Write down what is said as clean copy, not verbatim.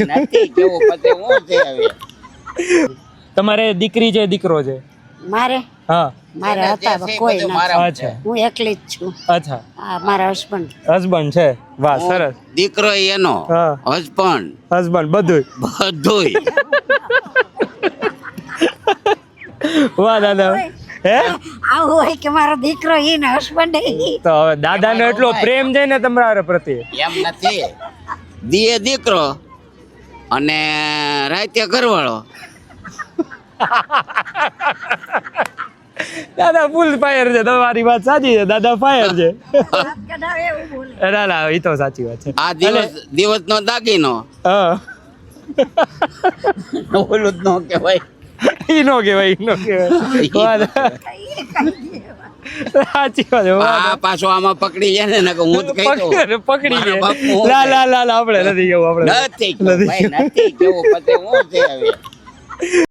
નથી કેવું પછી હું છે હવે તમારે દીકરી છે દીકરો છે? મારે હા મારા હતા કોઈ નથી. અચ્છા હું એકલી જ છું. અચ્છા આ મારા હસબન્ડ હસબન્ડ છે. વાહ સરસ. દીકરો એનો હા હસબન્ડ હસબન્ડ બધું. બધુંય વાહ દાદા. હે આવું હોય કે મારો દીકરો ઈ ને હસબન્ડ તો હવે દાદાનો એટલો પ્રેમ છે ને તમારા પ્રત્યે. એમ નથી દીએ દીકરો અને રાતે ઘરવાળો. દાદા ફૂલ ફાયર છે. તમારી વાત સાચી છે. દાદા ફાયર છે. ના ના એ તો સાચી વાત છે. આ દિવસનો દાગીનો હા ઓલું જ ન કહેવાય. ઈ નો કહેવાય ઈ નો કહેવાય. સાચી વાત છે. આ પાછો આમાં પકડી જાય ને કે હું જ કહી દઉં પકડી મારા લે. બાપુ હું લા લા લા લા આપણે નથી કેવું આપણે નથી કેવું ભાઈ નથી કેવું પછી હું છે હવે